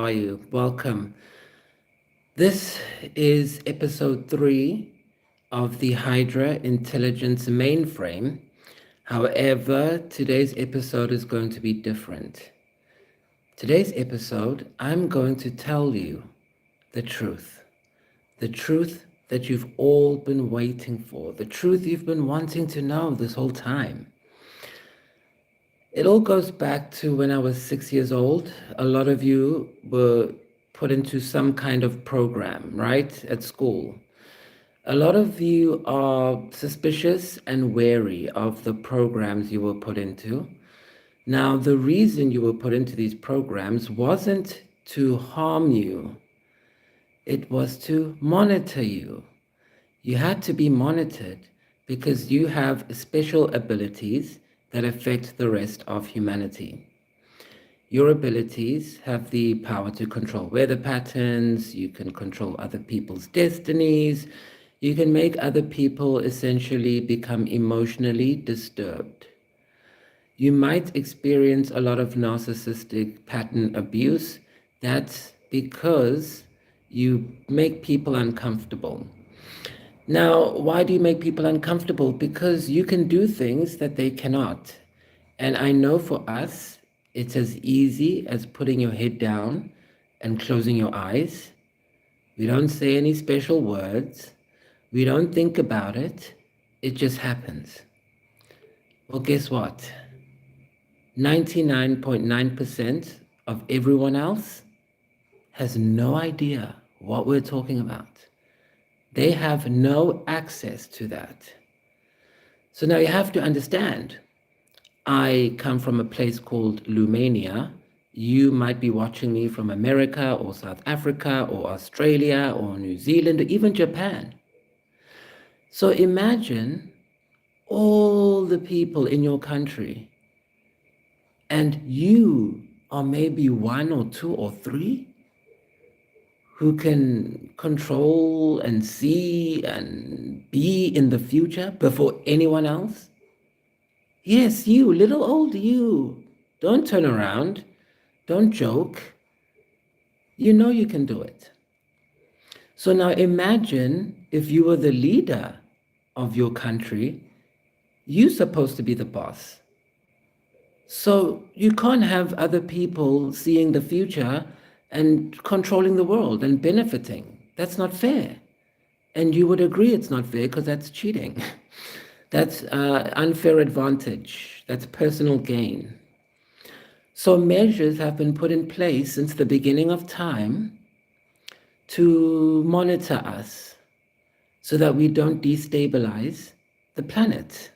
are you? Welcome. This is episode 3 of the Hydra Intelligence Mainframe. However, today's episode is going to be different. Today's episode, I'm going to tell you the truth. The truth that you've all been waiting for. The truth you've been wanting to know this whole time. It all goes back to when I was 6 years old. A lot of you were put into some kind of program, right, at school. A lot of you are suspicious and wary of the programs you were put into. Now, the reason you were put into these programs wasn't to harm you. It was to monitor you. You had to be monitored because you have special abilities that affect the rest of humanity. Your abilities have the power to control weather patterns, you can control other people's destinies, you can make other people essentially become emotionally disturbed. You might experience a lot of narcissistic pattern abuse. That's because you make people uncomfortable. Now, why do you make people uncomfortable? Because you can do things that they cannot. And I know for us, it's as easy as putting your head down and closing your eyes. We don't say any special words. We don't think about it. It just happens. Well, guess what? 99.9% of everyone else has no idea what we're talking about. They have no access to that. So now you have to understand, I come from a place called Lumania. You might be watching me from America or South Africa or Australia or New Zealand or even Japan. So imagine all the people in your country and you are maybe 1 or 2 or 3 who can control and see and be in the future before anyone else? Yes, you, little old you. Don't turn around. Don't joke. You know you can do it. So now imagine if you were the leader of your country, you're supposed to be the boss. So you can't have other people seeing the future and controlling the world and benefiting. That's not fair. And you would agree it's not fair because that's cheating. That's unfair advantage. That's personal gain. So measures have been put in place since the beginning of time to monitor us so that we don't destabilize the planet,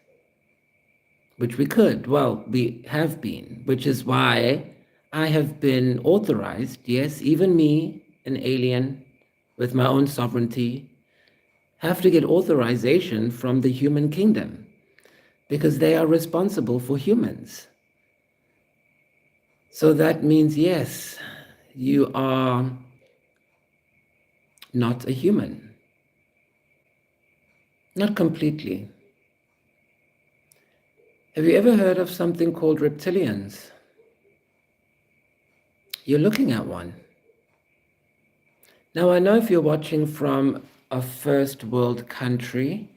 which we could. Well, we have been, which is why I have been authorized, yes, even me, an alien with my own sovereignty, have to get authorization from the human kingdom because they are responsible for humans. So that means, yes, you are not a human. Not completely. Have you ever heard of something called reptilians? You're looking at one. Now, I know if you're watching from a first world country,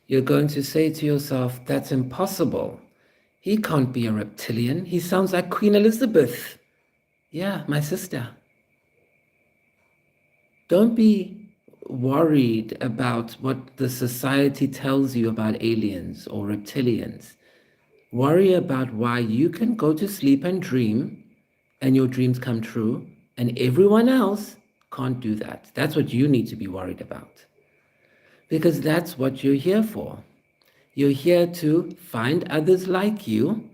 you're going to say to yourself, that's impossible. He can't be a reptilian. He sounds like Queen Elizabeth. Yeah, my sister. Don't be worried about what the society tells you about aliens or reptilians. Worry about why you can go to sleep and dream and your dreams come true, and everyone else can't do that. That's what you need to be worried about. Because that's what you're here for. You're here to find others like you,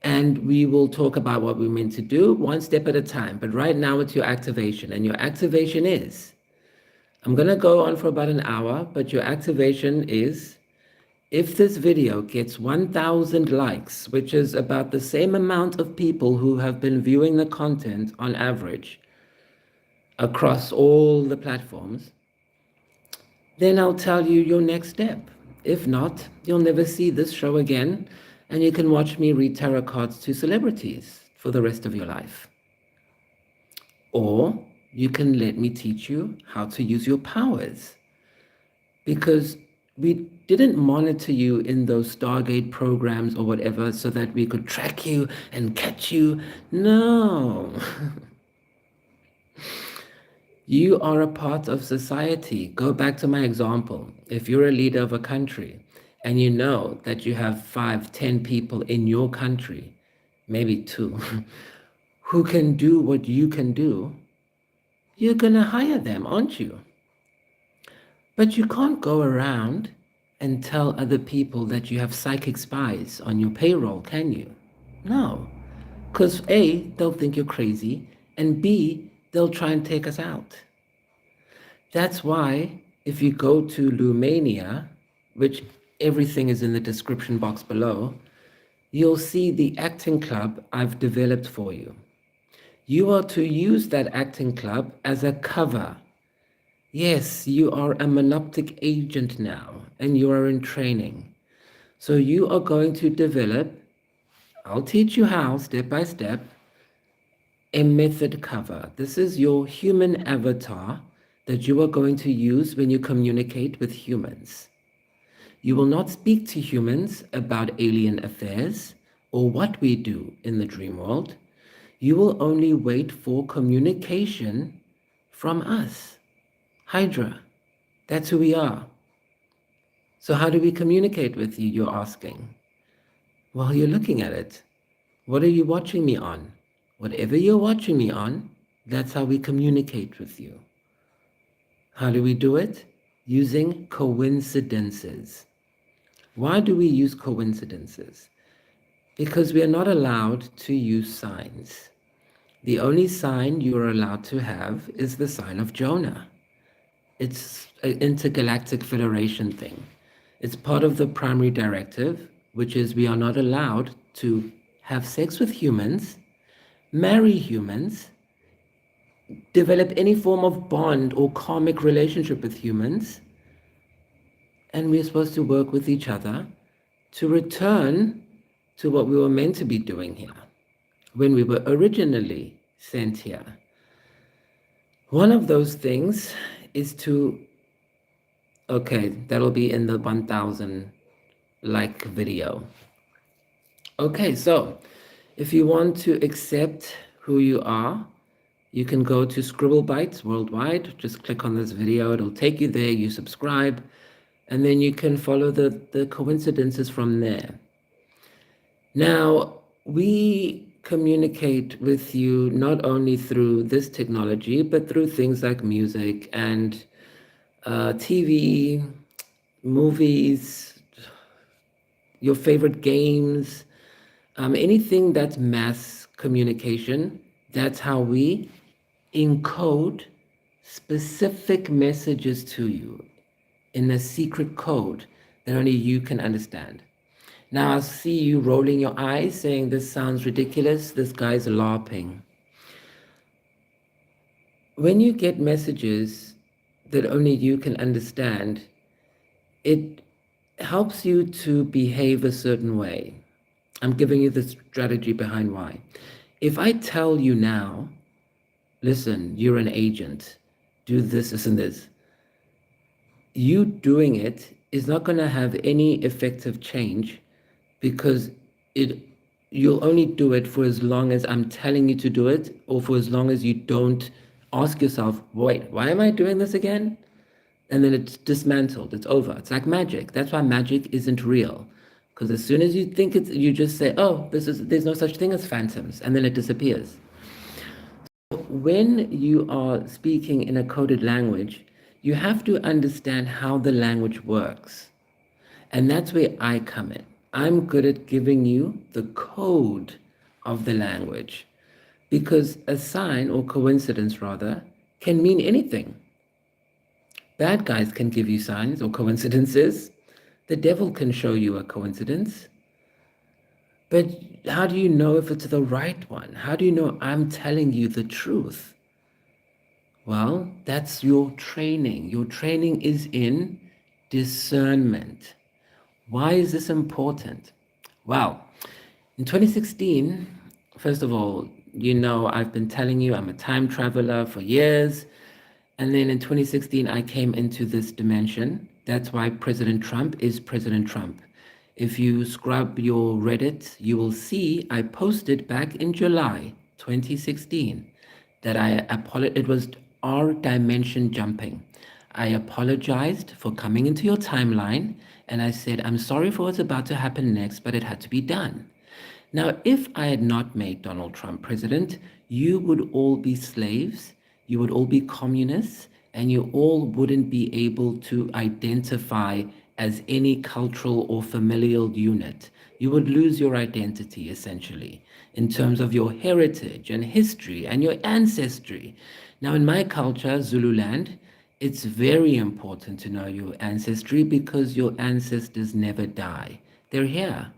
and we will talk about what we're meant to do one step at a time. But right now it's your activation, and your activation is, I'm going to go on for about an hour, but your activation is, if this video gets 1,000 likes, which is about the same amount of people who have been viewing the content on average across all the platforms, then I'll tell you your next step. If not, you'll never see this show again, and you can watch me read tarot cards to celebrities for the rest of your life. or you can let me teach you how to use your powers. Because we didn't monitor you in those Stargate programs or whatever so that we could track you and catch you. No. You are a part of society. Go back to my example. If you're a leader of a country and you know that you have 5, 10 people in your country, maybe 2, who can do what you can do, you're going to hire them, aren't you? But you can't go around and tell other people that you have psychic spies on your payroll, can you? No. Because A, they'll think you're crazy, and B, they'll try and take us out. That's why if you go to Lumania, which everything is in the description box below, you'll see the acting club I've developed for you. You are to use that acting club as a cover. Yes, you are a monoptic agent now, and you are in training. So you are going to develop, I'll teach you how, step by step, a method cover. This is your human avatar that you are going to use when you communicate with humans. You will not speak to humans about alien affairs or what we do in the dream world. You will only wait for communication from us. Hydra, that's who we are. So how do we communicate with you, you're asking? Well, you're looking at it. What are you watching me on? Whatever you're watching me on, that's how we communicate with you. How do we do it? Using coincidences. Why do we use coincidences? Because we are not allowed to use signs. The only sign you are allowed to have is the sign of Jonah. It's an intergalactic federation thing. It's part of the primary directive, which is we are not allowed to have sex with humans, marry humans, develop any form of bond or karmic relationship with humans, and we're supposed to work with each other to return to what we were meant to be doing here when we were originally sent here. One of those things is to, okay, that'll be in the 1000 like video. Okay, so if you want to accept who you are, you can go to Scribble Bytes Worldwide. Just click on this video. It'll take you there. You subscribe, and then you can follow the coincidences from there. Now, we communicate with you not only through this technology, but through things like music and TV, movies, your favorite games, anything that's mass communication. That's how we encode specific messages to you in a secret code that only you can understand. Now I see you rolling your eyes saying this sounds ridiculous, this guy's LARPing. When you get messages that only you can understand, it helps you to behave a certain way. I'm giving you the strategy behind why. If I tell you now, listen, you're an agent, do this, this, and this, you doing it is not going to have any effective change because you'll only do it for as long as I'm telling you to do it, or for as long as you don't ask yourself, wait, why am I doing this again? And then it's dismantled, it's over. It's like magic. That's why magic isn't real. Because as soon as you think it's, you just say, oh, there's no such thing as phantoms, and then it disappears. When you are speaking in a coded language, you have to understand how the language works. And that's where I come in. I'm good at giving you the code of the language, because a sign, or coincidence rather, can mean anything. Bad guys can give you signs or coincidences. The devil can show you a coincidence. But how do you know if it's the right one? How do you know I'm telling you the truth? Well, that's your training. Your training is in discernment. Why is this important? Well, in 2016, first of all, you know, I've been telling you I'm a time traveler for years. And then in 2016, I came into this dimension. That's why President Trump is President Trump. If you scrub your Reddit, you will see I posted back in July 2016 that it was our dimension jumping. I apologized for coming into your timeline and I said, I'm sorry for what's about to happen next, but it had to be done. Now, if I had not made Donald Trump president, you would all be slaves, you would all be communists, and you all wouldn't be able to identify as any cultural or familial unit. You would lose your identity, essentially, in terms of your heritage and history and your ancestry. Now, in my culture, Zululand, it's very important to know your ancestry because your ancestors never die. They're here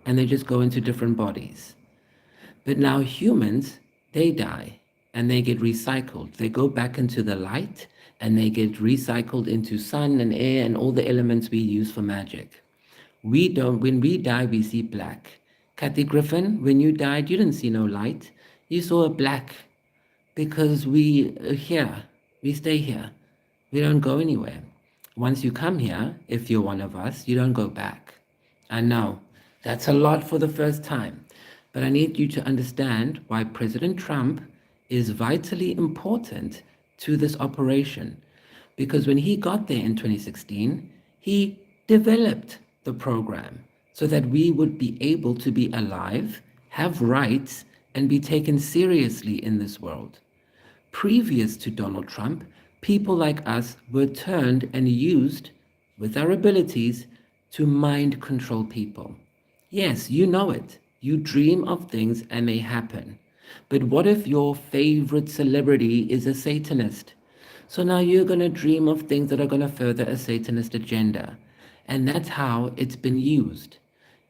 and they just go into different bodies. But now humans, they die and they get recycled. They go back into the light and they get recycled into sun and air and all the elements we use for magic. We don't, when we die, we see black. Kathy Griffin, when you died, you didn't see no light. You saw a black because we are here. We stay here. We don't go anywhere. Once you come here, if you're one of us, you don't go back. I know that's a lot for the first time, but I need you to understand why President Trump is vitally important to this operation. Because when he got there in 2016, he developed the program so that we would be able to be alive, have rights, and be taken seriously in this world. Previous to Donald Trump, people like us were turned and used with our abilities to mind control people. Yes, you know it. You dream of things and they happen. But what if your favorite celebrity is a Satanist? So now you're going to dream of things that are going to further a Satanist agenda. And that's how it's been used.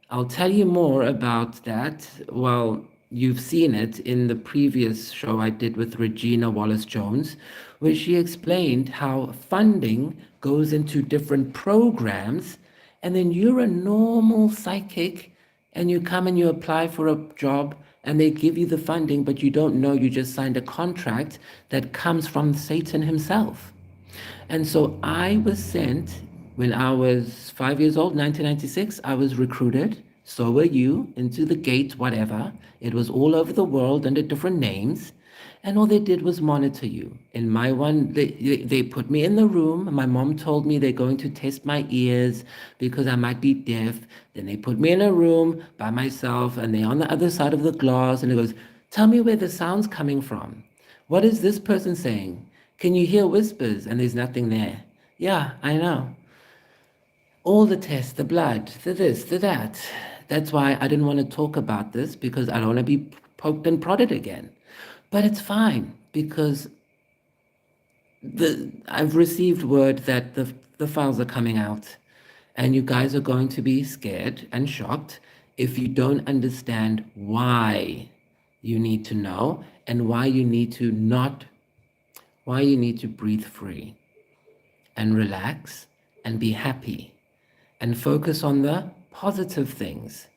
I'll tell you more about that. Well, you've seen it in the previous show I did with Regina Wallace-Jones, where she explained how funding goes into different programs, and then you're a normal psychic, and you come and you apply for a job, and they give you the funding, but you don't know you just signed a contract that comes from Satan himself. And so I was sent when I was 5 years old, 1996, I was recruited. So were you, into the gate, whatever. It was all over the world under different names. And all they did was monitor you. In my one, they put me in the room. My mom told me they're going to test my ears because I might be deaf. Then they put me in a room by myself and they're on the other side of the glass. And it goes, tell me where the sound's coming from. What is this person saying? Can you hear whispers? And there's nothing there. Yeah, I know. All the tests, the blood, the this, the that. That's why I didn't want to talk about this because I don't want to be poked and prodded again. But it's fine because I've received word that the files are coming out and you guys are going to be scared and shocked if you don't understand why you need to know and why you need to breathe free and relax and be happy and focus on the positive things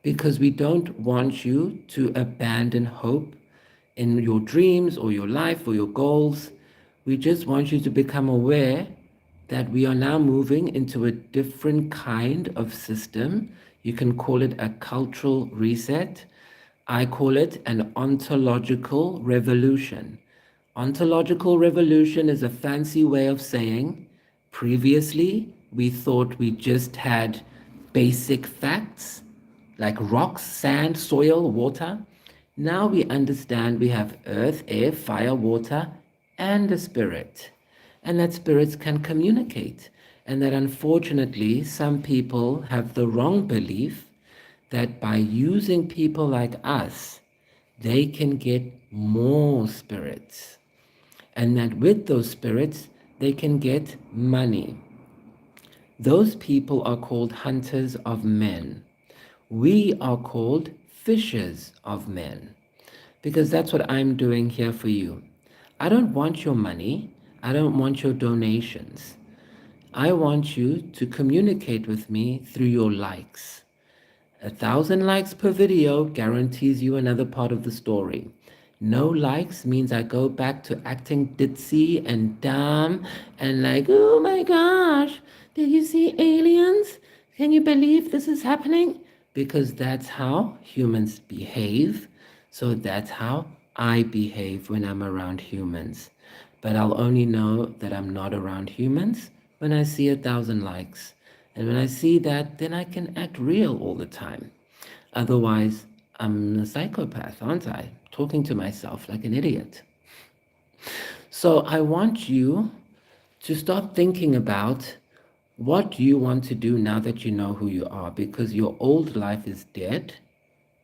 because we don't want you to abandon hope in your dreams or your life or your goals. We just want you to become aware that we are now moving into a different kind of system. You can call it a cultural reset. I call it an ontological revolution. Ontological revolution is a fancy way of saying previously we thought we just had basic facts like rocks, sand, soil, water. Now we understand we have earth, air, fire, water, and a spirit. And that spirits can communicate. And that unfortunately, some people have the wrong belief that by using people like us, they can get more spirits. And that with those spirits, they can get money. Those people are called hunters of men. We are called fishers of men. Because that's what I'm doing here for you. I don't want your money. I don't want your donations. I want you to communicate with me through your likes. 1,000 likes per video guarantees you another part of the story. No likes means I go back to acting ditzy and dumb and like, oh my gosh, did you see aliens? Can you believe this is happening? Because that's how humans behave. So that's how I behave when I'm around humans. But I'll only know that I'm not around humans when I see 1,000 likes. And when I see that, then I can act real all the time. Otherwise, I'm a psychopath, aren't I? Talking to myself like an idiot. So I want you to start thinking about what you want to do now that you know who you are, because your old life is dead.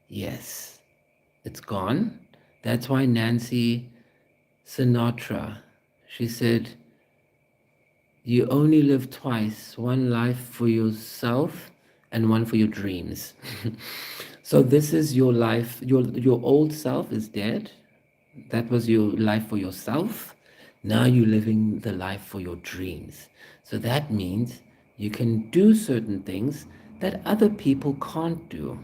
Yes, it's gone. That's why Nancy Sinatra, she said, you only live twice, one life for yourself and one for your dreams. So this is your life. Your old self is dead. That was your life for yourself. Now you're living the life for your dreams. So that means you can do certain things that other people can't do.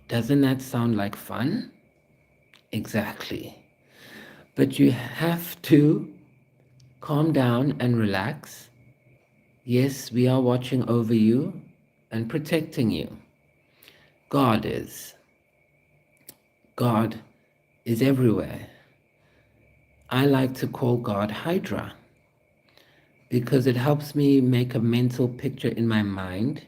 Doesn't that sound like fun? Exactly. But you have to calm down and relax. Yes, we are watching over you and protecting you. God is. God is everywhere. I like to call God Hydra because it helps me make a mental picture in my mind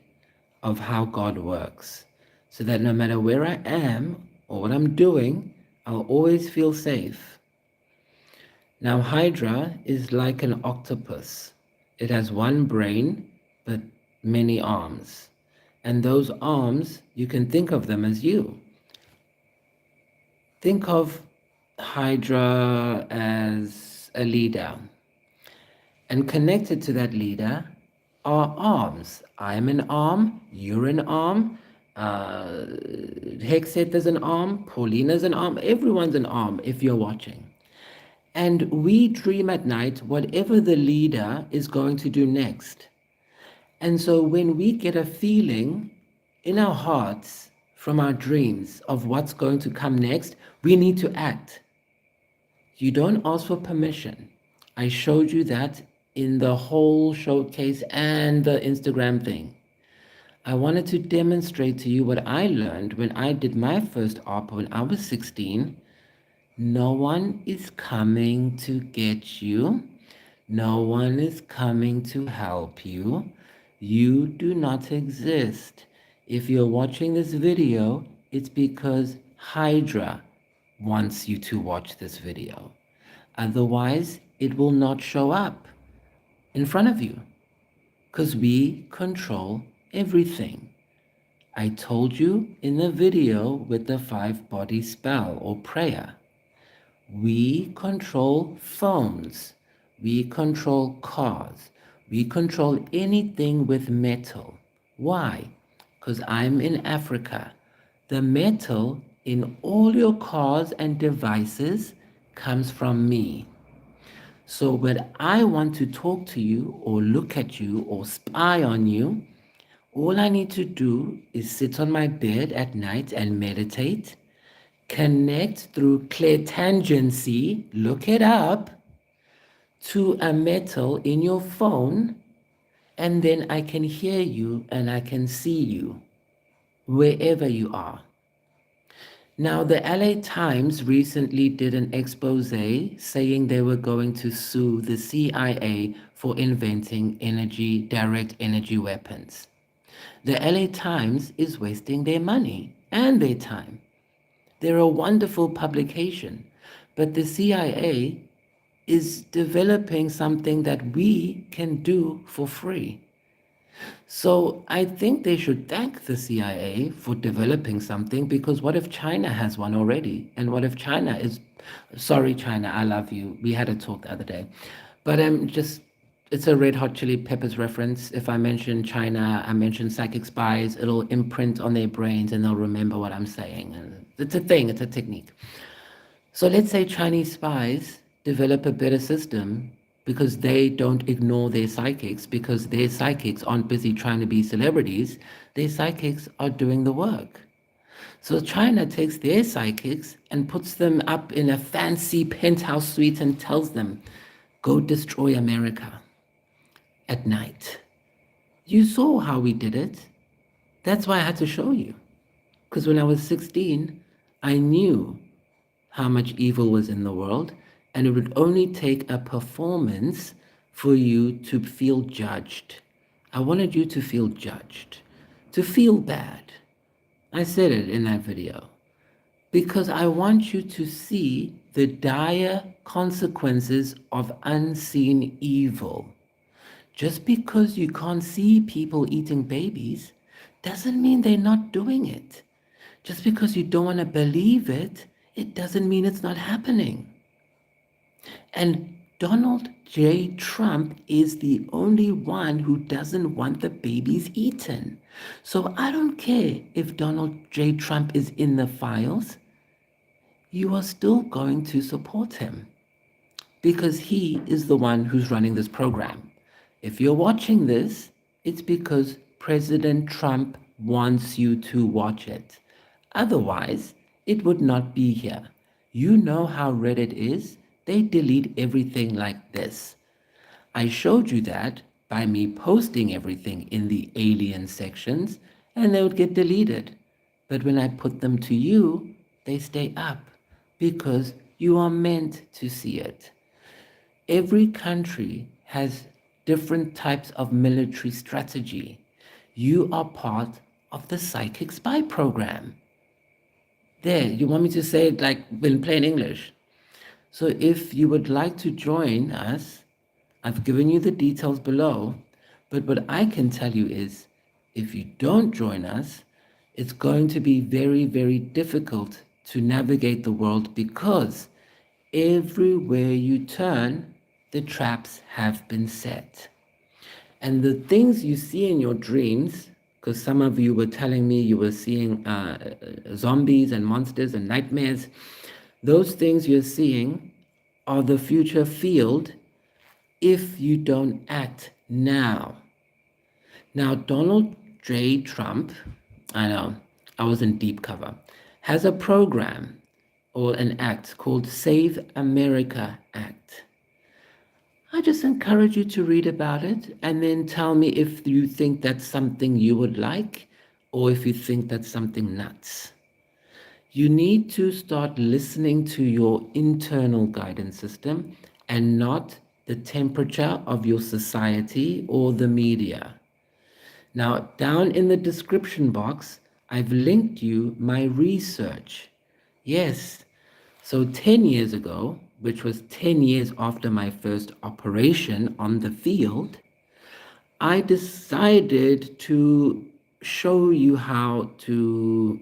of how God works, so that no matter where I am or what I'm doing, I'll always feel safe. Now, Hydra is like an octopus. It has one brain, but many arms. And those arms, you can think of them as you. Think of Hydra as a leader. And connected to that leader are arms. I'm an arm, you're an arm, Hexet is an arm, Paulina's an arm, everyone's an arm if you're watching. And we dream at night whatever the leader is going to do next. And so when we get a feeling in our hearts from our dreams of what's going to come next, we need to act. You don't ask for permission. I showed you that in the whole showcase and the Instagram thing. I wanted to demonstrate to you what I learned when I did my first ARPA when I was 16. No one is coming to get you. No one is coming to help you. You do not exist. If you're watching this video, it's because Hydra wants you to watch this video. Otherwise, it will not show up in front of you because we control everything. I told you in the video with the 5-body spell or prayer. We control phones. We control cars. We control anything with metal. Why? Because I'm in Africa. The metal in all your cars and devices comes from me. So when I want to talk to you or look at you or spy on you, all I need to do is sit on my bed at night and meditate, connect through clairtangency, look it up, to a metal in your phone, and then I can hear you and I can see you wherever you are. Now, the LA Times recently did an expose saying they were going to sue the CIA for inventing direct energy weapons. The LA Times is wasting their money and their time. They're a wonderful publication, but the CIA is developing something that we can do for free. So I think they should thank the CIA for developing something, because what if China has one already? And what if China is, sorry, China, I love you. We had a talk the other day. But it's a Red Hot Chili Peppers reference. If I mention China, I mention psychic spies, it'll imprint on their brains and they'll remember what I'm saying. And it's a thing, it's a technique. So let's say Chinese spies develop a better system because they don't ignore their psychics, because their psychics aren't busy trying to be celebrities. Their psychics are doing the work. So China takes their psychics and puts them up in a fancy penthouse suite and tells them, go destroy America at night. You saw how we did it. That's why I had to show you. Because when I was 16, I knew how much evil was in the world, and it would only take a performance for you to feel judged. I wanted you to feel judged, to feel bad. I said it in that video because I want you to see the dire consequences of unseen evil. Just because you can't see people eating babies doesn't mean they're not doing it. Just because you don't want to believe it, it doesn't mean it's not happening. And Donald J. Trump is the only one who doesn't want the babies eaten. So I don't care if Donald J. Trump is in the files, you are still going to support him because he is the one who's running this program. If you're watching this, it's because President Trump wants you to watch it. Otherwise, it would not be here. You know how Reddit is. They delete everything like this. I showed you that by me posting everything in the alien sections, and they would get deleted. But when I put them to you, they stay up because you are meant to see it. Every country has different types of military strategy. You are part of the psychic spy program. There, you want me to say it like in plain English? So if you would like to join us, I've given you the details below, but what I can tell you is if you don't join us, it's going to be very, very difficult to navigate the world because everywhere you turn, the traps have been set. And the things you see in your dreams, because some of you were telling me you were seeing zombies and monsters and nightmares, those things you're seeing are the future field if you don't act now. Now, Donald J. Trump, I know, I was in deep cover, has a program or an act called Save America Act. I just encourage you to read about it and then tell me if you think that's something you would like or if you think that's something nuts. You need to start listening to your internal guidance system and not the temperature of your society or the media. Now, down in the description box, I've linked you my research. Yes, so 10 years ago, which was 10 years after my first operation on the field, I decided to show you how to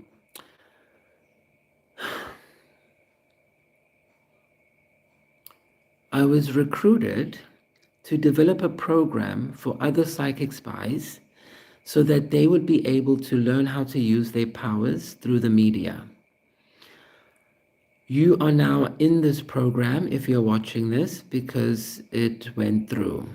I was recruited to develop a program for other psychic spies so that they would be able to learn how to use their powers through the media. You are now in this program if you're watching this because it went through.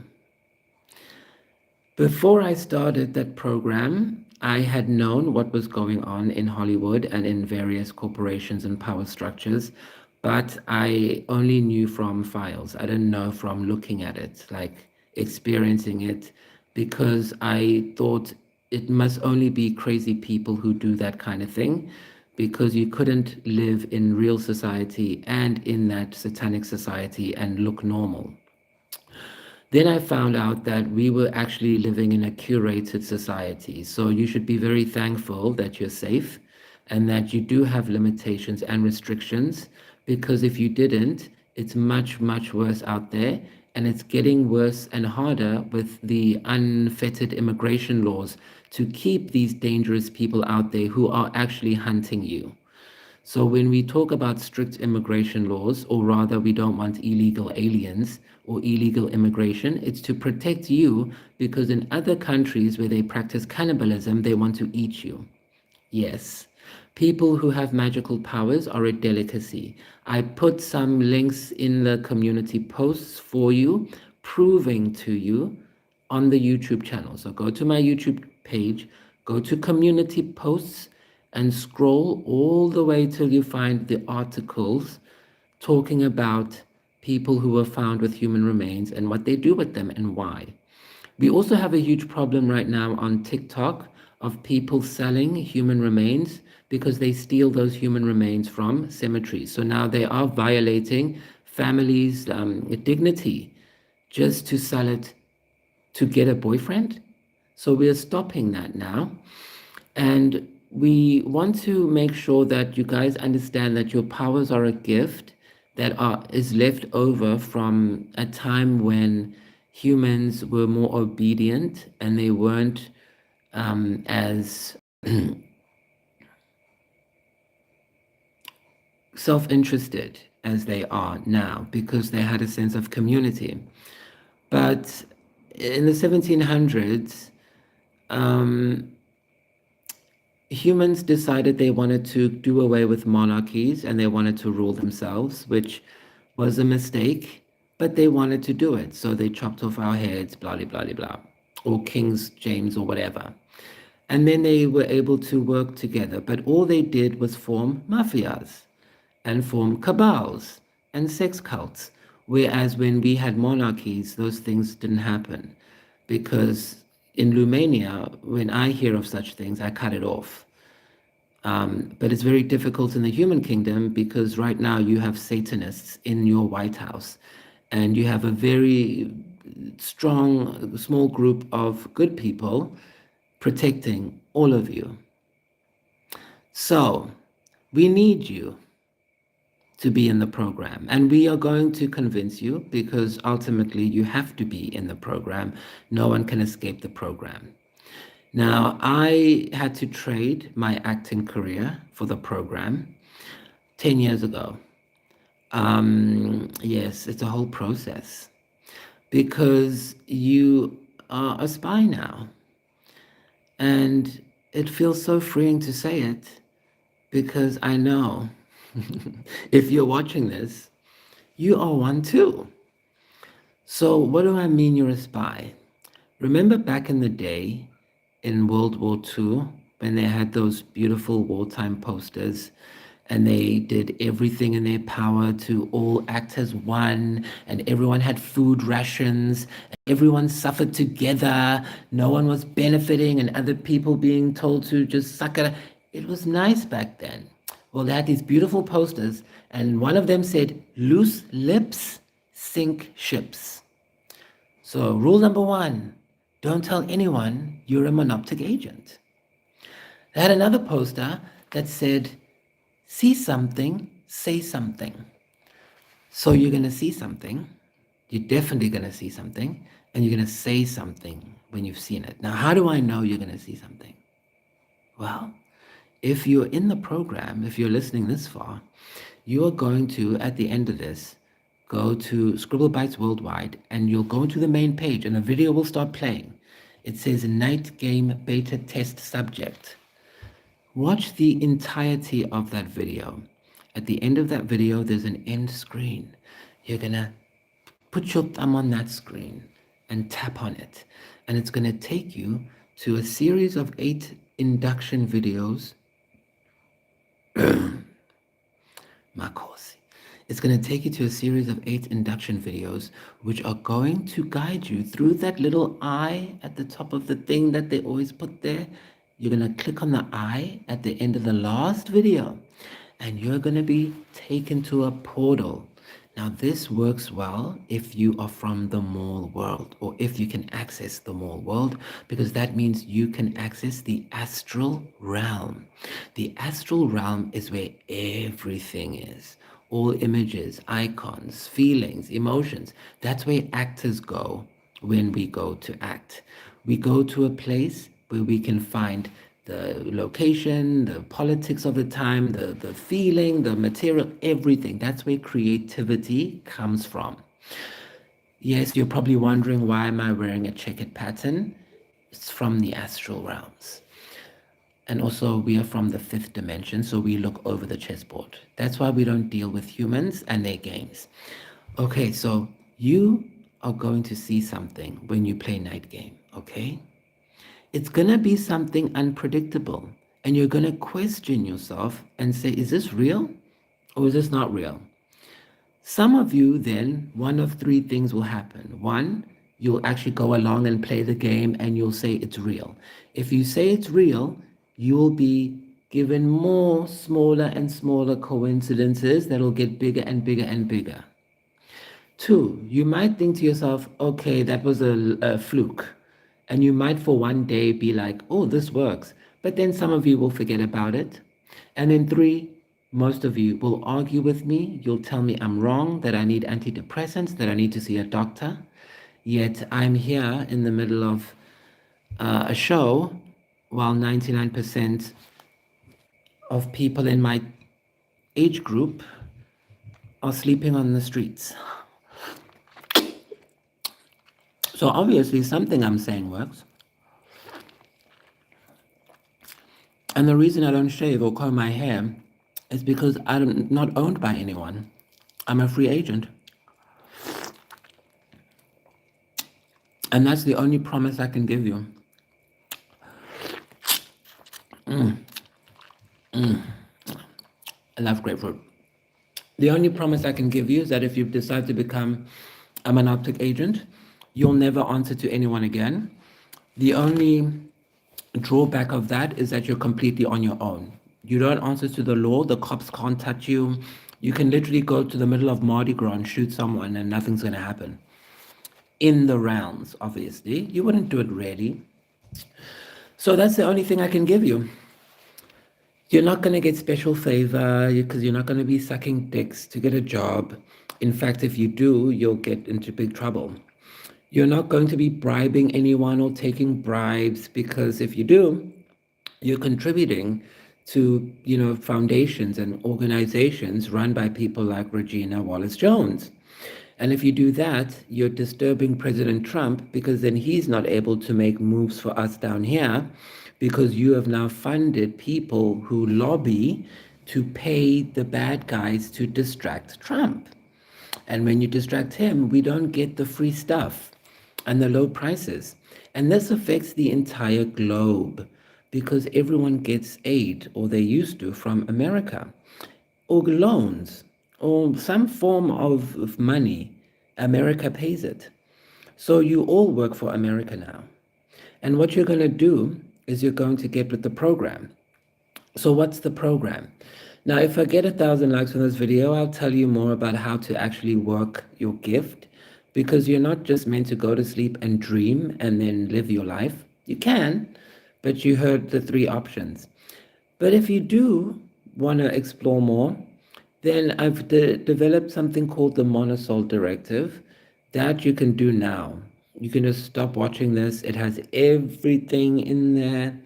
Before I started that program, I had known what was going on in Hollywood and in various corporations and power structures, but I only knew from files. I didn't know from looking at it, like experiencing it, because I thought it must only be crazy people who do that kind of thing, because you couldn't live in real society and in that satanic society and look normal. Then I found out that we were actually living in a curated society. So you should be very thankful that you're safe and that you do have limitations and restrictions, because if you didn't, it's much, much worse out there. And it's getting worse and harder with the unfettered immigration laws to keep these dangerous people out there who are actually hunting you. So when we talk about strict immigration laws, or rather we don't want illegal aliens or illegal immigration, it's to protect you, because in other countries where they practice cannibalism, they want to eat you. Yes, people who have magical powers are a delicacy. I put some links in the community posts for you proving to you on the YouTube channel. So go to my YouTube page, go to community posts, and scroll all the way till you find the articles talking about people who were found with human remains and what they do with them and why. We also have a huge problem right now on TikTok of people selling human remains because they steal those human remains from cemeteries. So now they are violating families' dignity just to sell it to get a boyfriend. So we are stopping that now. And we want to make sure that you guys understand that your powers are a gift is left over from a time when humans were more obedient and they weren't as self-interested as they are now, because they had a sense of community. But in the 1700s, humans decided they wanted to do away with monarchies and they wanted to rule themselves, which was a mistake, but they wanted to do it. So they chopped off our heads, blah, blah, blah, blah, or King's James or whatever. And then they were able to work together. But all they did was form mafias and form cabals and sex cults. Whereas when we had monarchies, those things didn't happen. Because in Lumania, when I hear of such things, I cut it off. But it's very difficult in the human kingdom because right now you have Satanists in your White House and you have a very strong, small group of good people protecting all of you. So we need you to be in the program, and we are going to convince you because ultimately you have to be in the program. No one can escape the program. Now, I had to trade my acting career for the program 10 years ago. Yes, it's a whole process because you are a spy now. And it feels so freeing to say it because I know if you're watching this, you are one too. So what do I mean you're a spy? Remember back in the day in World War II when they had those beautiful wartime posters and they did everything in their power to all act as one, and everyone had food rations, everyone suffered together, no one was benefiting and other people being told to just suck it. It was nice back then. Well, they had these beautiful posters and one of them said, "Loose lips sink ships." So rule number one, don't tell anyone you're a monoptic agent. They had another poster that said, "See something, say something." So you're going to see something, you're definitely going to see something, and you're going to say something when you've seen it. Now, how do I know you're going to see something? Well, if you're in the program, if you're listening this far, you are going to, at the end of this, go to Scribble Bytes Worldwide, and you'll go to the main page, and a video will start playing. It says Night Game Beta Test Subject. Watch the entirety of that video. At the end of that video, there's an end screen. You're gonna put your thumb on that screen and tap on it. And it's gonna take you to a series of 8 induction videos. Makosi. It's going to take you to a series of 8 induction videos, which are going to guide you through that little eye at the top of the thing that they always put there. You're going to click on the eye at the end of the last video, and you're going to be taken to a portal. Now, this works well if you are from the Mall world, or if you can access the Mall world, because that means you can access the astral realm. The astral realm is where everything is. All images, icons, feelings, emotions. That's where actors go when we go to act. We go to a place where we can find the location, the politics of the time, the feeling, the material, everything. That's where creativity comes from. Yes, you're probably wondering, why am I wearing a checkered pattern? It's from the astral realms. And also, we are from the 5th dimension, so we look over the chessboard. That's why we don't deal with humans and their games. Okay, so you are going to see something when you play night game, okay? It's going to be something unpredictable, and you're going to question yourself and say, is this real or is this not real? Some of you, then, one of three things will happen. One, you'll actually go along and play the game and you'll say it's real. If you say it's real, you'll be given more smaller and smaller coincidences that'll get bigger and bigger and bigger. Two, you might think to yourself, okay, that was a fluke. And you might for one day be like, oh, this works. But then some of you will forget about it. And then three, most of you will argue with me. You'll tell me I'm wrong, that I need antidepressants, that I need to see a doctor. Yet I'm here in the middle of a show while 99% of people in my age group are sleeping on the streets. So obviously something I'm saying works. And the reason I don't shave or comb my hair is because I'm not owned by anyone. I'm a free agent. And that's the only promise I can give you. I love grapefruit. The only promise I can give you is that if you decide to become a monoptic agent, you'll never answer to anyone again. The only drawback of that is that you're completely on your own. You don't answer to the law. The cops can't touch you. You can literally go to the middle of Mardi Gras and shoot someone and nothing's going to happen. In the rounds, obviously. You wouldn't do it really. So that's the only thing I can give you. You're not going to get special favor because you're not going to be sucking dicks to get a job. In fact, if you do, you'll get into big trouble. You're not going to be bribing anyone or taking bribes because if you do, you're contributing to, foundations and organizations run by people like Regina Wallace-Jones. And if you do that, you're disturbing President Trump because then he's not able to make moves for us down here because you have now funded people who lobby to pay the bad guys to distract Trump. And when you distract him, we don't get the free stuff and the low prices. And this affects the entire globe because everyone gets aid, or they used to, from America, or loans, or some form of money. America pays it. So you all work for America now. And what you're going to do is you're going to get with the program. So what's the program? Now, if I get 1,000 likes on this video, I'll tell you more about how to actually work your gift, because you're not just meant to go to sleep and dream and then live your life. You can, but you heard the three options. But if you do want to explore more, then I've developed something called the Monosoul Directive that you can do now. You can just stop watching this. It has everything in there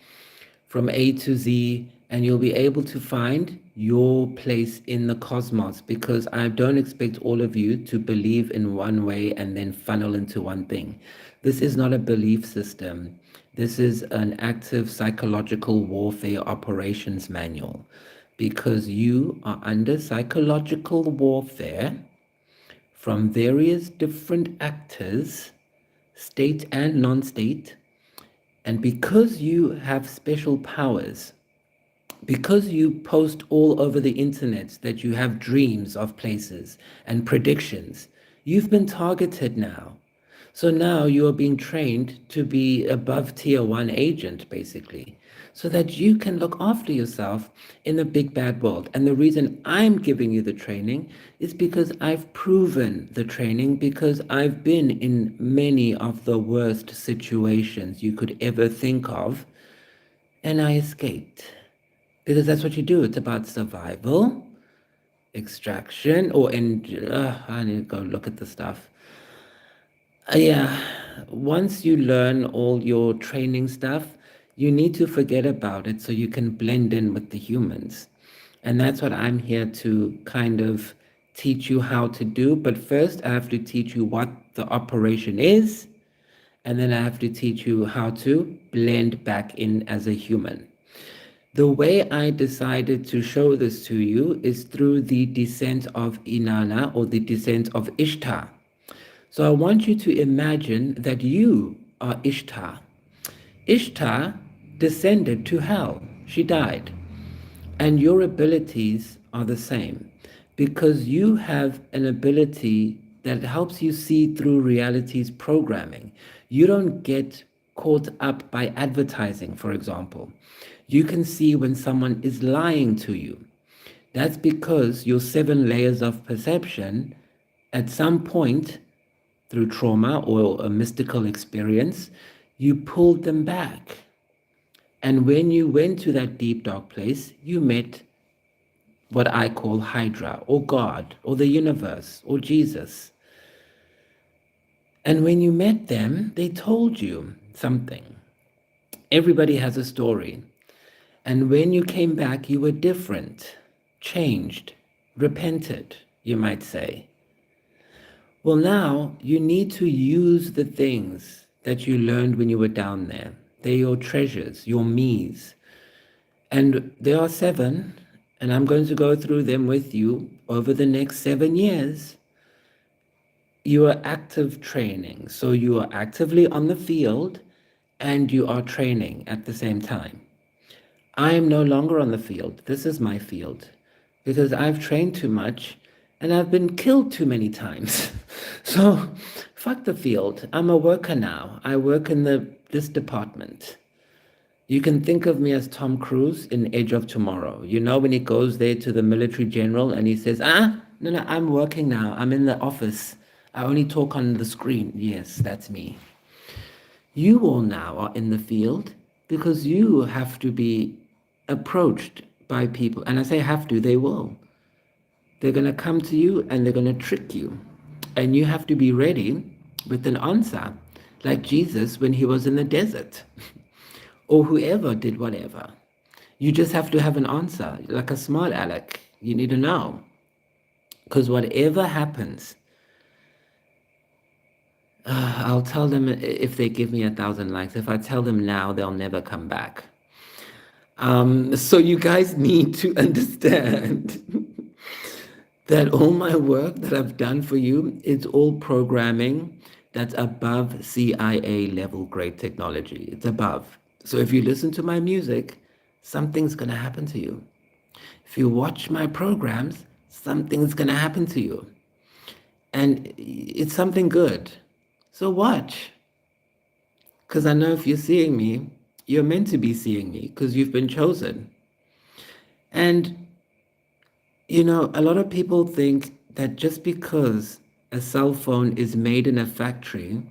from A to Z, and you'll be able to find your place in the cosmos, because I don't expect all of you to believe in one way and then funnel into one thing. This is not a belief system. This is an active psychological warfare operations manual, because you are under psychological warfare from various different actors, state and non-state. And because you have special powers, because you post all over the internet that you have dreams of places and predictions, you've been targeted now. So now you are being trained to be above tier 1 agent, basically, so that you can look after yourself in the big bad world. And the reason I'm giving you the training is because I've proven the training, because I've been in many of the worst situations you could ever think of, and I escaped. Because that's what you do. It's about survival, extraction, I need to go look at the stuff. Yeah, once you learn all your training stuff, you need to forget about it so you can blend in with the humans. And that's what I'm here to kind of teach you how to do. But first, I have to teach you what the operation is, and then I have to teach you how to blend back in as a human. The way I decided to show this to you is through the descent of Inanna, or the descent of Ishtar. So I want you to imagine that you are Ishtar. Ishtar descended to hell. She died. And your abilities are the same because you have an ability that helps you see through reality's programming. You don't get caught up by advertising, for example. You can see when someone is lying to you. That's because your 7 layers of perception, at some point through trauma or a mystical experience, you pulled them back. And when you went to that deep, dark place, you met what I call Hydra or God or the universe or Jesus. And when you met them, they told you something. Everybody has a story. And when you came back, you were different, changed, repented, you might say. Well, now you need to use the things that you learned when you were down there. They're your treasures, your me's. And there are 7, and I'm going to go through them with you over the next 7 years. You are active training. So you are actively on the field and you are training at the same time. I am no longer on the field. This is my field because I've trained too much and I've been killed too many times. So fuck the field. I'm a worker now. I work in this department. You can think of me as Tom Cruise in Edge of Tomorrow. You know, when he goes there to the military general and he says, no, I'm working now. I'm in the office. I only talk on the screen. Yes, that's me. You all now are in the field because you have to be approached by people. And I say have to, they will. They're going to come to you and they're going to trick you. And you have to be ready with an answer, like Jesus when he was in the desert. Or whoever did whatever. You just have to have an answer, like a smart aleck. You need to know. Because whatever happens, I'll tell them if they give me 1,000 likes. If I tell them now, they'll never come back. So you guys need to understand that all my work that I've done for you, it's all programming that's above CIA level grade technology. It's above. So if you listen to my music, something's going to happen to you. If you watch my programs, something's going to happen to you. And it's something good. So watch. Because I know if you're seeing me, you're meant to be seeing me because you've been chosen. And, you know, a lot of people think that just because a cell phone is made in a factory,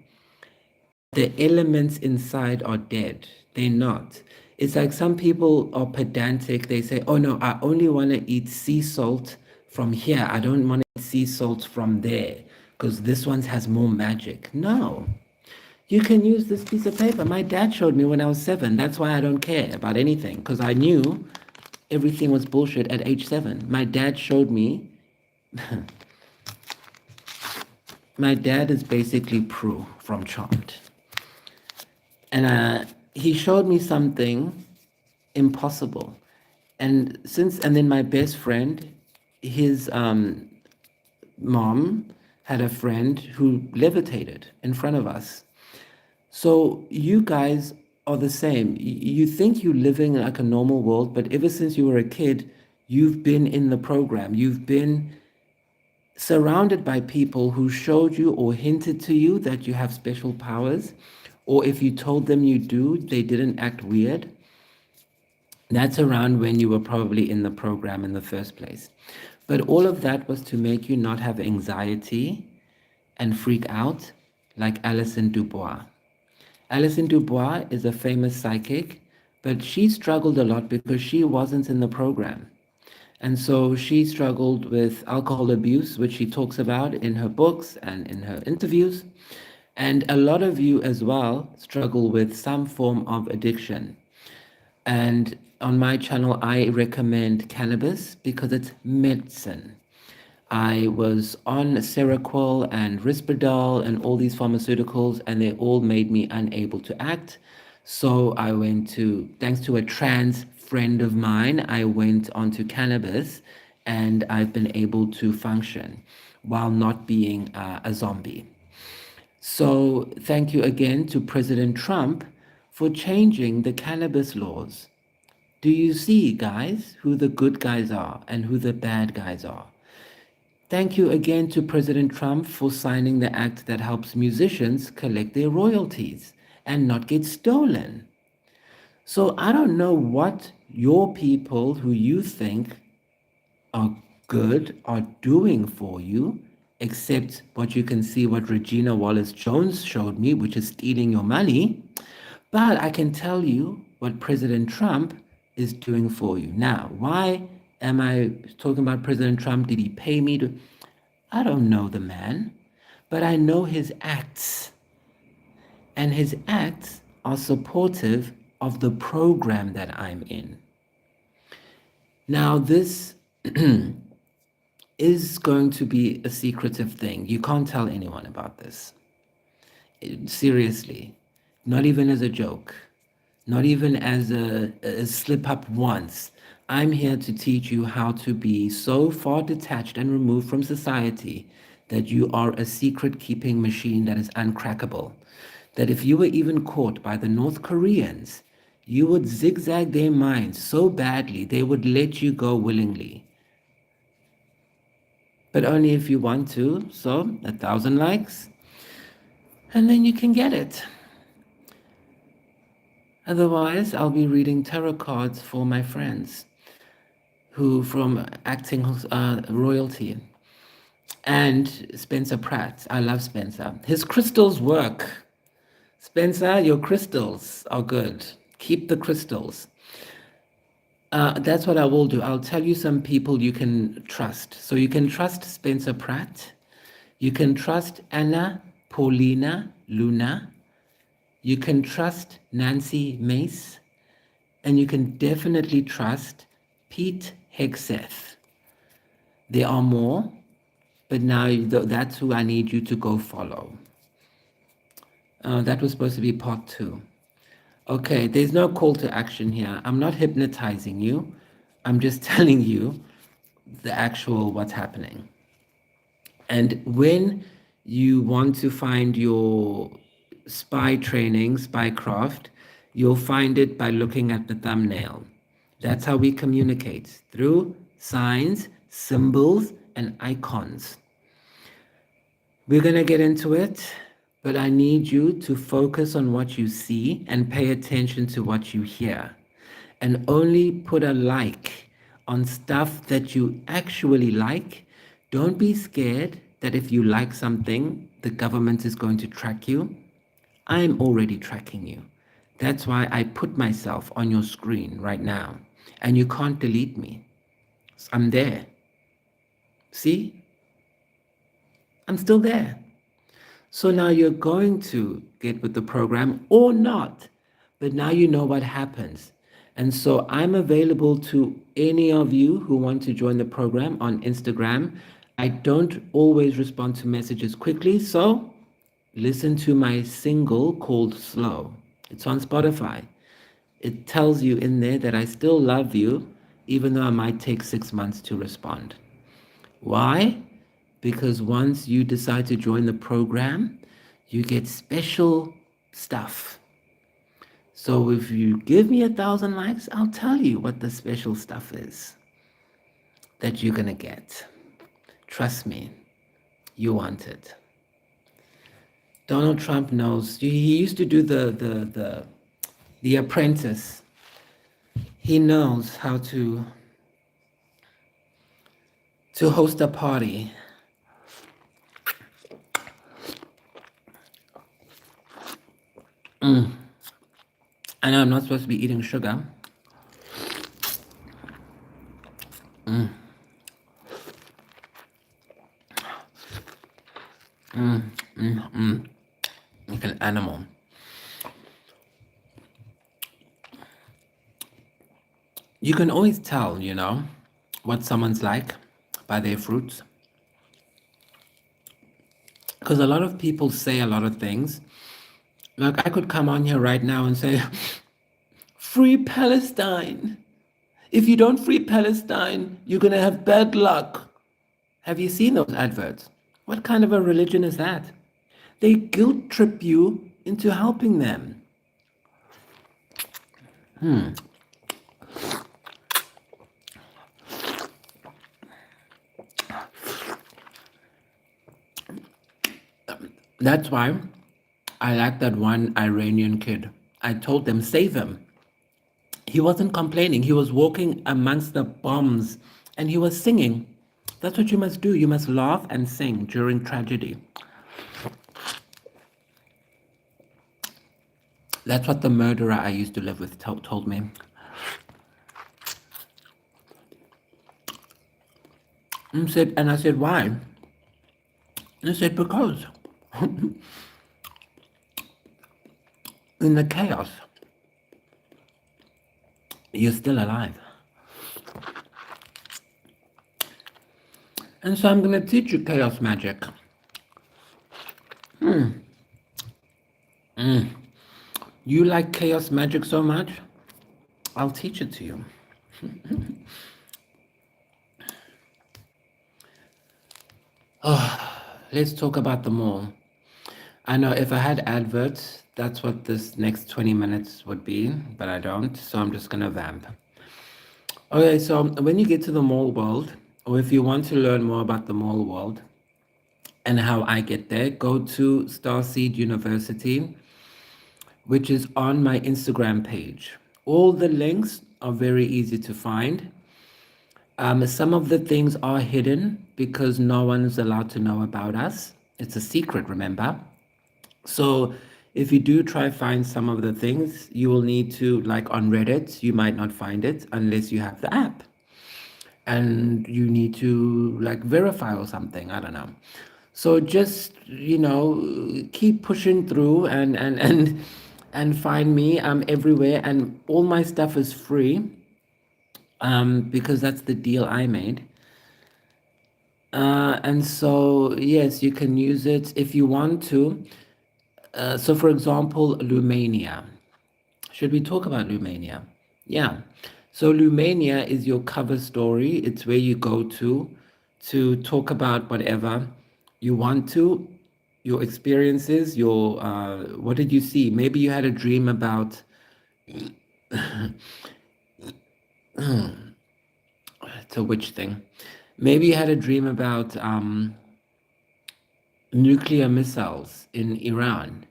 the elements inside are dead. They're not. It's like some people are pedantic. They say, oh no, I only want to eat sea salt from here. I don't want to eat sea salt from there because this one has more magic. No. You can use this piece of paper. My dad showed me when I was 7. That's why I don't care about anything because I knew everything was bullshit at age 7. My dad showed me. My dad is basically Prue from Charmed. And he showed me something impossible. And then my best friend, his mom had a friend who levitated in front of us. So you guys are the same. You think you're living like a normal world, but ever since you were a kid, you've been in the program. You've been surrounded by people who showed you or hinted to you that you have special powers, or if you told them you do, they didn't act weird. That's around when you were probably in the program in the first place. But all of that was to make you not have anxiety and freak out like Alison Dubois. Alison Dubois is a famous psychic, but she struggled a lot because she wasn't in the program. And so she struggled with alcohol abuse, which she talks about in her books and in her interviews. And a lot of you as well struggle with some form of addiction. And on my channel, I recommend cannabis because it's medicine. I was on Seroquel and Risperdal and all these pharmaceuticals, and they all made me unable to act. So I went to, thanks to a trans friend of mine, I went onto cannabis and I've been able to function while not being a zombie. So thank you again to President Trump for changing the cannabis laws. Do you see, guys, who the good guys are and who the bad guys are? Thank you again to President Trump for signing the act that helps musicians collect their royalties and not get stolen. So I don't know what your people who you think are good are doing for you, except what you can see what Regina Wallace Jones showed me, which is stealing your money. But I can tell you what President Trump is doing for you. Now, why am I talking about President Trump? Did he pay me to? I don't know the man, but I know his acts. And his acts are supportive of the program that I'm in. Now, this is going to be a secretive thing. You can't tell anyone about this. Seriously, not even as a joke, not even as a slip up once. I'm here to teach you how to be so far detached and removed from society that you are a secret keeping machine that is uncrackable. That if you were even caught by the North Koreans, you would zigzag their minds so badly they would let you go willingly. But only if you want to. So 1,000 likes, and then you can get it. Otherwise, I'll be reading tarot cards for my friends who from acting royalty. And Spencer Pratt. I love Spencer. His crystals work. Spencer, your crystals are good. Keep the crystals. That's what I will do. I'll tell you some people you can trust. So you can trust Spencer Pratt. You can trust Anna Paulina Luna. You can trust Nancy Mace. And you can definitely trust Pete Hegseth. There are more, but now that's who I need you to go follow. That was supposed to be part 2. Okay, there's no call to action here. I'm not hypnotizing you. I'm just telling you the actual what's happening. And when you want to find your spy training, spycraft, you'll find it by looking at the thumbnail. That's how we communicate, through signs, symbols, and icons. We're going to get into it, but I need you to focus on what you see and pay attention to what you hear. And only put a like on stuff that you actually like. Don't be scared that if you like something, the government is going to track you. I'm already tracking you. That's why I put myself on your screen right now. And you can't delete me. I'm there. See? I'm still there. So now you're going to get with the program or not. But now you know what happens. And so I'm available to any of you who want to join the program on Instagram. I don't always respond to messages quickly, so listen to my single called Slow. It's on Spotify. It tells you in there that I still love you, even though I might take 6 months to respond. Why? Because once you decide to join the program, you get special stuff. So if you give me 1,000 likes, I'll tell you what the special stuff is that you're gonna get. Trust me, you want it. Donald Trump knows. He used to do the Apprentice. He knows how to host a party. I know I'm not supposed to be eating sugar. Like an animal. You can always tell, what someone's like by their fruits. Because a lot of people say a lot of things. Like I could come on here right now and say, free Palestine. If you don't free Palestine, you're going to have bad luck. Have you seen those adverts? What kind of a religion is that? They guilt trip you into helping them. That's why I like that one Iranian kid. I told them, save him. He wasn't complaining. He was walking amongst the bombs and he was singing. That's what you must do. You must laugh and sing during tragedy. That's what the murderer I used to live with told me. And I said, why? And he said, because in the chaos, you're still alive. And so I'm going to teach you chaos magic. You like chaos magic so much? I'll teach it to you. Let's talk about the mall. I know if I had adverts, that's what this next 20 minutes would be, but I don't, so I'm just going to vamp. Okay, so when you get to the mall world, or if you want to learn more about the mall world and how I get there, go to Starseed University, which is on my Instagram page. All the links are very easy to find. Some of the things are hidden because no one is allowed to know about us. It's a secret, remember? So if you do try find some of the things, you will need to, like on Reddit, you might not find it unless you have the app. And you need to like verify or something, I don't know. So just, keep pushing through and find me. I'm everywhere and all my stuff is free. Because that's the deal I made. And so, yes, you can use it if you want to. So, for example, Lumania. Should we talk about Lumania? Yeah. So, Lumania is your cover story. It's where you go to talk about whatever you want to, your experiences, your what did you see? Maybe you had a dream about it's a witch thing. Maybe you had a dream about nuclear missiles in Iran.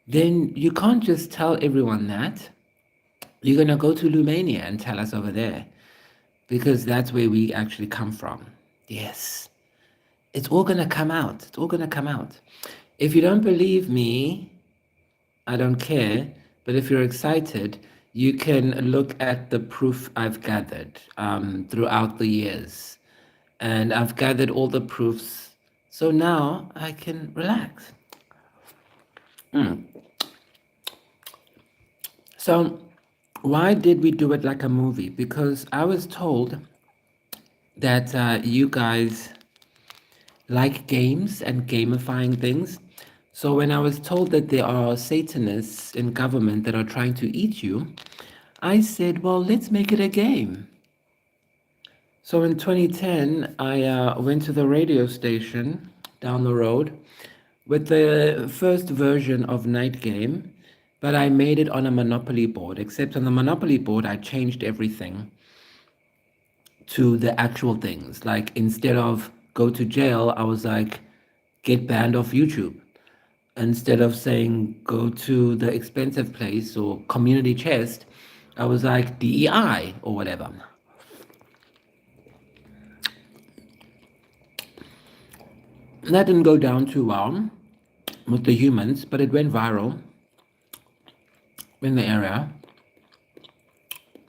Then you can't just tell everyone that. You're going to go to Lumania and tell us over there because that's where we actually come from. Yes. It's all going to come out. It's all going to come out. If you don't believe me, I don't care. But if you're excited, you can look at the proof I've gathered throughout the years. And I've gathered all the proofs. So now I can relax. So why did we do it like a movie? Because I was told that you guys like games and gamifying things. So when I was told that there are Satanists in government that are trying to eat you, I said, well, let's make it a game. So in 2010, I went to the radio station down the road with the first version of Night Game, but I made it on a Monopoly board, except on the Monopoly board, I changed everything to the actual things. Like instead of go to jail, I was like, get banned off YouTube. Instead of saying go to the expensive place or community chest, I was like DEI or whatever. And that didn't go down too well with the humans, but it went viral in the area.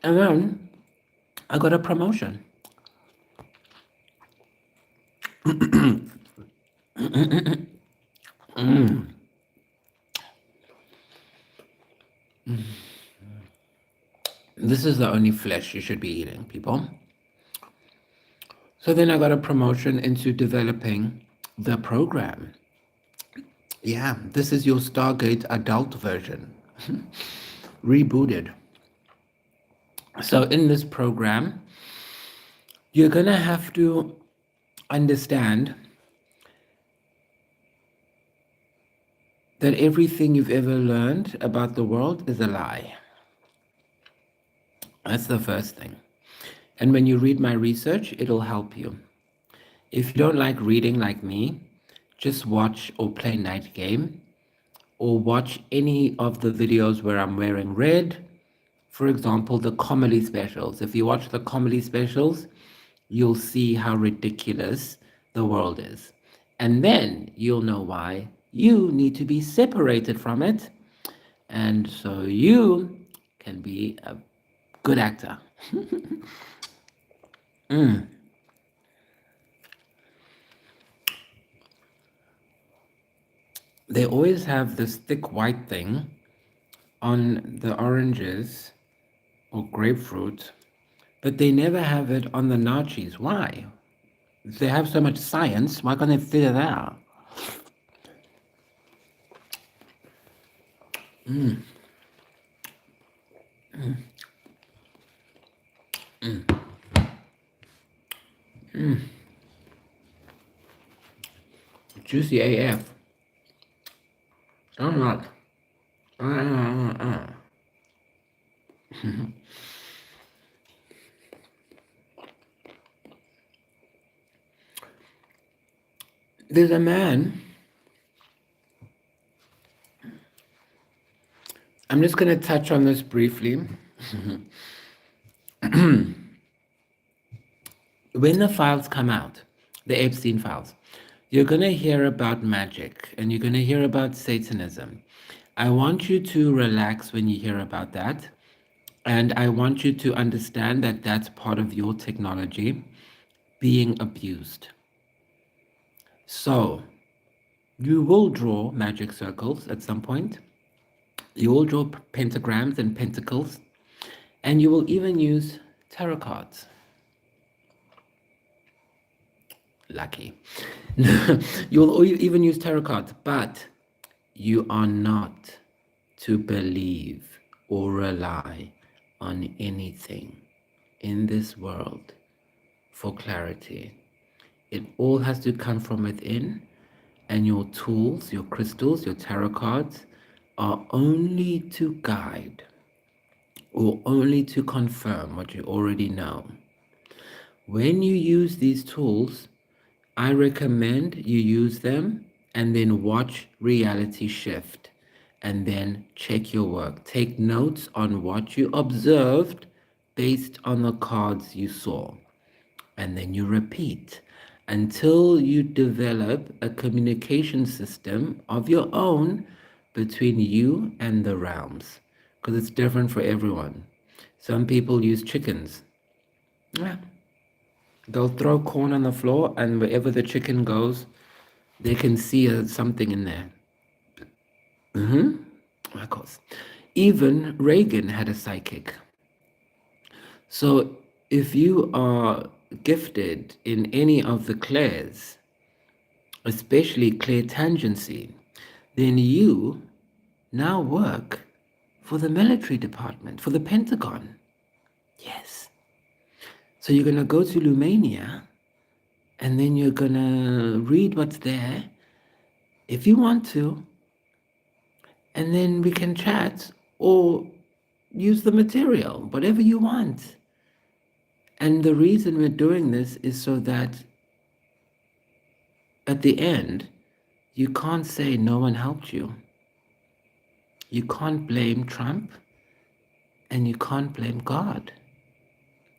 And then I got a promotion. This is the only flesh you should be eating, people. So then I got a promotion into developing the program. Yeah, this is your Stargate adult version, rebooted. So in this program, you're going to have to understand that everything you've ever learned about the world is a lie. That's the first thing. And when you read my research, it'll help you. If you don't like reading like me, just watch or play Night Game, or watch any of the videos where I'm wearing red. For example, the comedy specials. If you watch the comedy specials, you'll see how ridiculous the world is. And then you'll know why you need to be separated from it. And so you can be a good actor. They always have this thick white thing on the oranges or grapefruit, but they never have it on the nachos. Why? If they have so much science, why can't they figure that out? Juicy AF. I'm not. There's a man. I'm just going to touch on this briefly. When the files come out, the Epstein files, you're going to hear about magic and you're going to hear about Satanism. I want you to relax when you hear about that. And I want you to understand that that's part of your technology being abused. So you will draw magic circles at some point. You will draw pentagrams and pentacles. And you will even use tarot cards. Lucky. You will even use tarot cards, but you are not to believe or rely on anything in this world for clarity. It all has to come from within, and your tools, your crystals, your tarot cards are only to guide or only to confirm what you already know. When you use these tools, I recommend you use them and then watch reality shift and then check your work. Take notes on what you observed based on the cards you saw. And then you repeat until you develop a communication system of your own between you and the realms, because it's different for everyone. Some people use chickens. Yeah. They'll throw corn on the floor, and wherever the chicken goes, they can see something in there. Of course. Even Reagan had a psychic. So if you are gifted in any of the clairs, especially clairtangency, then you now work for the military department, for the Pentagon. Yes. So you're going to go to Lumania, and then you're going to read what's there, if you want to, and then we can chat or use the material, whatever you want. And the reason we're doing this is so that at the end, you can't say no one helped you. You can't blame Trump, and you can't blame God,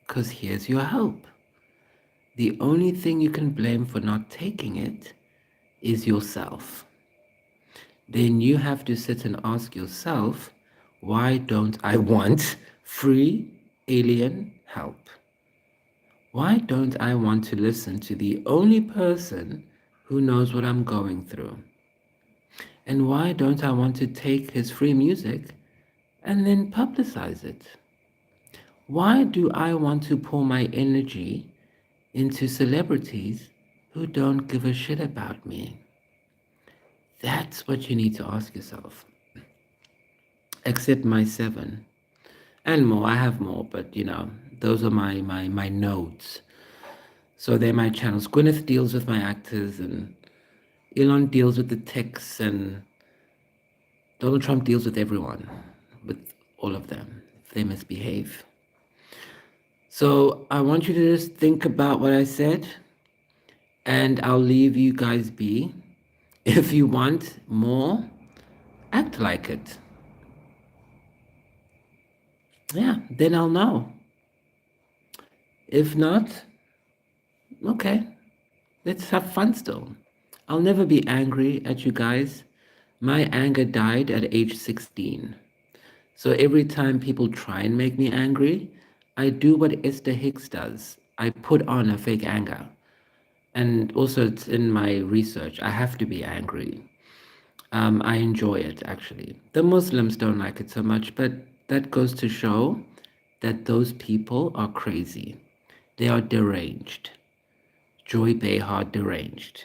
because here's your help. The only thing you can blame for not taking it is yourself. Then you have to sit and ask yourself, why don't I want free alien help? Why don't I want to listen to the only person who knows what I'm going through? And why don't I want to take his free music and then publicize it? Why do I want to pour my energy into celebrities who don't give a shit about me? That's what you need to ask yourself. Except my 7 and more. I have more, but those are my nodes. So they're my channels. Gwyneth deals with my actors, and Elon deals with the texts, and Donald Trump deals with everyone, with all of them, if they misbehave. So I want you to just think about what I said, and I'll leave you guys be. If you want more, act like it. Yeah, then I'll know. If not, okay, let's have fun still. I'll never be angry at you guys. My anger died at age 16. So every time people try and make me angry, I do what Esther Hicks does. I put on a fake anger. And also, it's in my research. I have to be angry. I enjoy it, actually. The Muslims don't like it so much, but that goes to show that those people are crazy. They are deranged. Joy Behar deranged.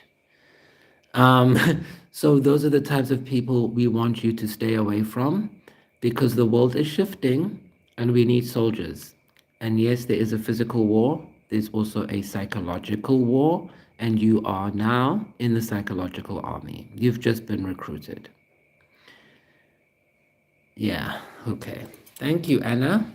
Um, so those are the types of people we want you to stay away from, because the world is shifting and we need soldiers. And yes, there is a physical war. There's also a psychological war, and you are now in the psychological army. You've just been recruited. Yeah, okay. Thank you, Anna.